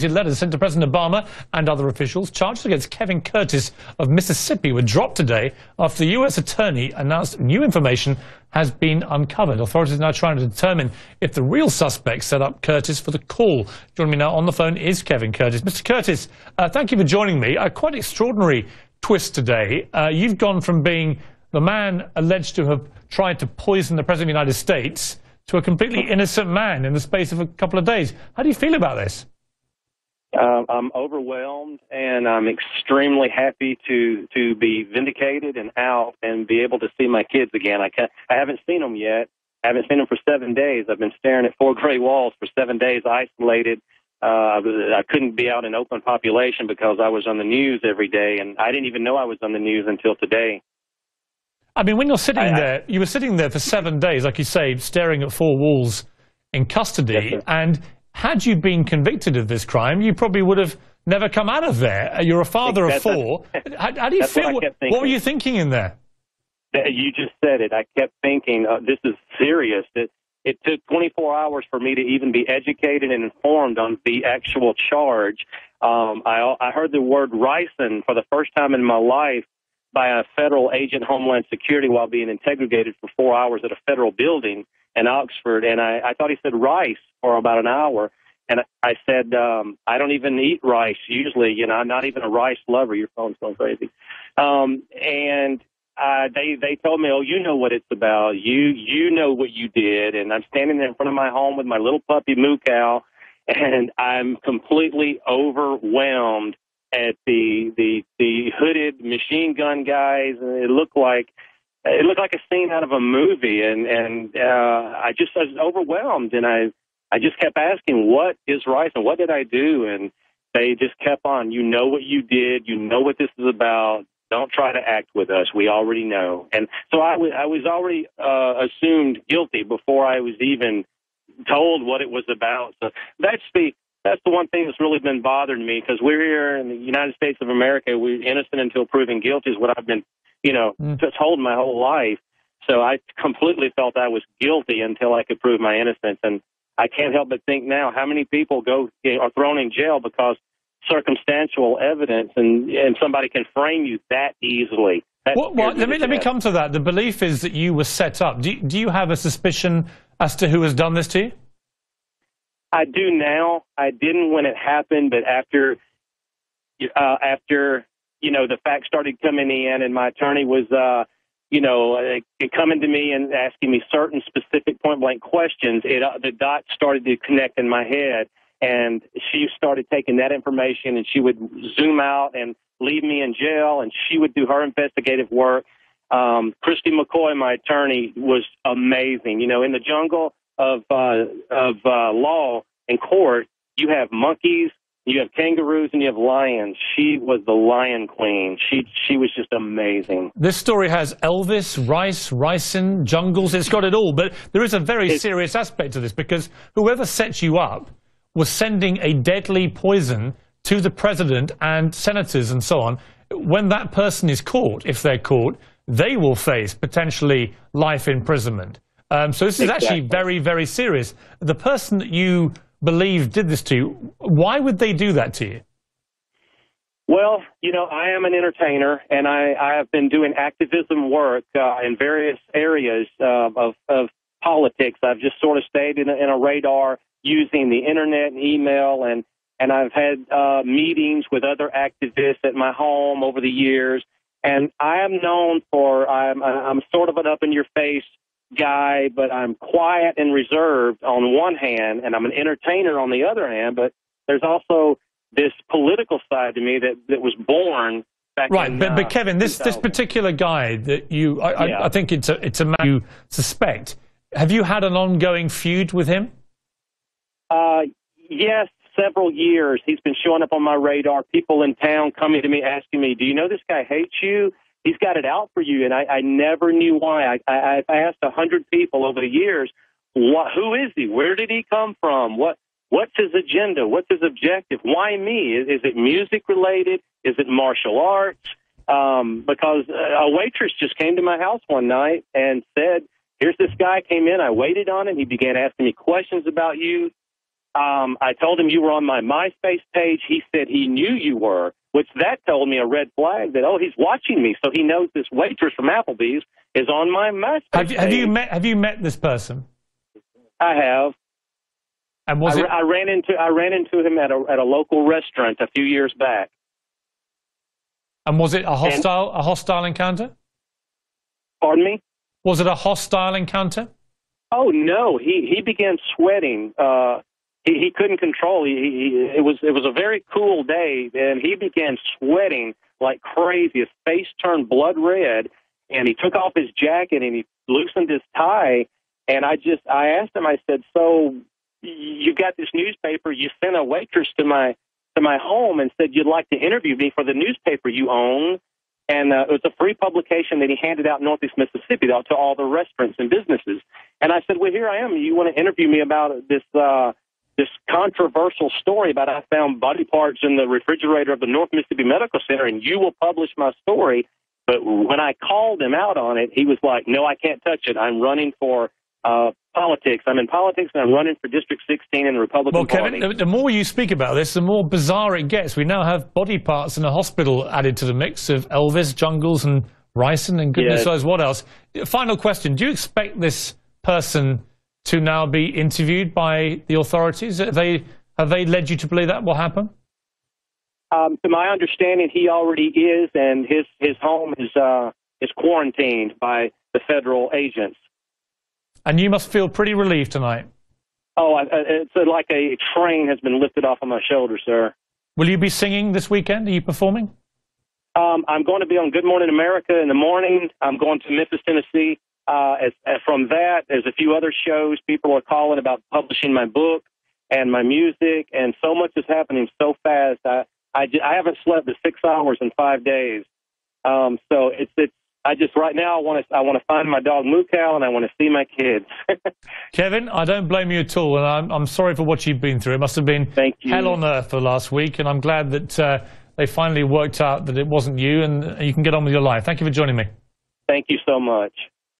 Letters sent to President Obama and other officials. Charges against Kevin Curtis of Mississippi were dropped today after the U.S. attorney announced new information has been uncovered. Authorities are now trying to determine if the real suspect set up Curtis for the call. Joining me now on the phone is Kevin Curtis. Mr. Curtis, thank you for joining me. A quite extraordinary twist today. You've gone from being the man alleged to have tried to poison the President of the United States to a completely innocent man in the space of a couple of days. How do you feel about this? I'm overwhelmed, and I'm extremely happy to be vindicated and out and be able to see my kids again. I haven't seen them yet. I haven't seen them for 7 days. I've been staring at 4 gray walls for 7 days, isolated. I couldn't be out in open population because I was on the news every day, and I didn't even know I was on the news until today. I mean, when you're sitting there, you were sitting there for 7 days, like you say, staring at 4 walls in custody, yes, and had you been convicted of this crime, you probably would have never come out of there. You're a father of 4. How do you feel? What were you thinking in there? You just said it. I kept thinking, this is serious. It took 24 hours for me to even be educated and informed on the actual charge. I heard the word ricin for the first time in my life by a federal agent, Homeland Security, while being interrogated for 4 hours at a federal building in Oxford, and I thought he said rice for about an hour, and I said, I don't even eat rice usually, you know, I'm not even a rice lover. Your phone's going crazy. And they told me, oh, you know what it's about. You know what you did, and I'm standing there in front of my home with my little puppy Moo Cow, and I'm completely overwhelmed at the hooded machine gun guys. It looked like a scene out of a movie, and I was overwhelmed, and I just kept asking, what is rice and what did I do? And they just kept on, you know what you did, you know what this is about, don't try to act with us, we already know. And so I was already assumed guilty before I was even told what it was about. So that's the one thing that's really been bothering me, because we're here in the United States of America, we're innocent until proven guilty is what I've been told my whole life. So I completely felt I was guilty until I could prove my innocence. And I can't help but think now how many people are thrown in jail because circumstantial evidence and somebody can frame you that easily. Let me come to that. The belief is that you were set up. Do you have a suspicion as to who has done this to you? I do now. I didn't when it happened, but after the facts started coming in, and my attorney was, coming to me and asking me certain specific point-blank questions, the dots started to connect in my head, and she started taking that information, and she would zoom out and leave me in jail, and she would do her investigative work. Christy McCoy, my attorney, was amazing. You know, in the jungle of law and court, you have monkeys, you have kangaroos, and you have lions. She was the lion queen. She was just amazing. This story has Elvis, ricin, jungles. It's got it all. But there is a very serious aspect to this, because whoever sets you up was sending a deadly poison to the president and senators and so on. When that person is caught, if they're caught, they will face potentially life imprisonment. So this is actually very, very serious. The person that you believe did this to you, why would they do that to you? Well, you know, I am an entertainer, and I have been doing activism work in various areas of politics. I've just sort of stayed in a radar using the internet and email, and I've had meetings with other activists at my home over the years, and I am known for, I'm sort of an up-in-your-face guy, but I'm quiet and reserved on one hand, and I'm an entertainer on the other hand, but there's also this political side to me that was born back in but Kevin, this particular guy that you, I think it's a man you suspect. Have you had an ongoing feud with him? Yes, several years. He's been showing up on my radar. People in town coming to me asking me, do you know this guy hates you? He's got it out for you, and I never knew why. I've asked 100 people over the years, who is he? Where did he come from? What's his agenda? What's his objective? Why me? Is it music related? Is it martial arts? Because a waitress just came to my house one night and said, here's this guy came in. I waited on him. He began asking me questions about you. I told him you were on my MySpace page. He said he knew you were, which that told me a red flag that, oh, he's watching me, so he knows this waitress from Applebee's is on my MySpace page. Have you met this person? I have. And was I ran into him at a local restaurant a few years back. And was it a hostile encounter? Pardon me? Was it a hostile encounter? Oh no, he began sweating. He couldn't control. It was a very cool day, and he began sweating like crazy. His face turned blood red, and he took off his jacket and he loosened his tie. And I asked him. I said, "So you got this newspaper? You sent a waitress to my home and said you'd like to interview me for the newspaper you own." And it was a free publication that he handed out in Northeast Mississippi to all the restaurants and businesses. And I said, well, here I am. You want to interview me about this controversial story about I found body parts in the refrigerator of the North Mississippi Medical Center, and you will publish my story. But when I called him out on it, he was like, no, I can't touch it. I'm running for politics. I'm in politics, and I'm running for District 16 in the Republican Party. Kevin, the more you speak about this, the more bizarre it gets. We now have body parts in a hospital added to the mix of Elvis, Jungles, and Ryson, and goodness knows what else. Final question. Do you expect this person to now be interviewed by the authorities? Have they led you to believe that will happen? To my understanding, he already is, and his home is quarantined by the federal agents. And you must feel pretty relieved tonight. Oh, it's like a train has been lifted off of my shoulders, sir. Will you be singing this weekend? Are you performing? I'm going to be on Good Morning America in the morning. I'm going to Memphis, Tennessee. From that, there's a few other shows. People are calling about publishing my book and my music, and so much is happening so fast. I haven't slept the 6 hours in 5 days. So I just right now I want to find my dog Mukau, and I want to see my kids. Kevin, I don't blame you at all, and I'm sorry for what you've been through. It must have been hell on earth for last week, and I'm glad that they finally worked out that it wasn't you, and you can get on with your life. Thank you for joining me. Thank you so much.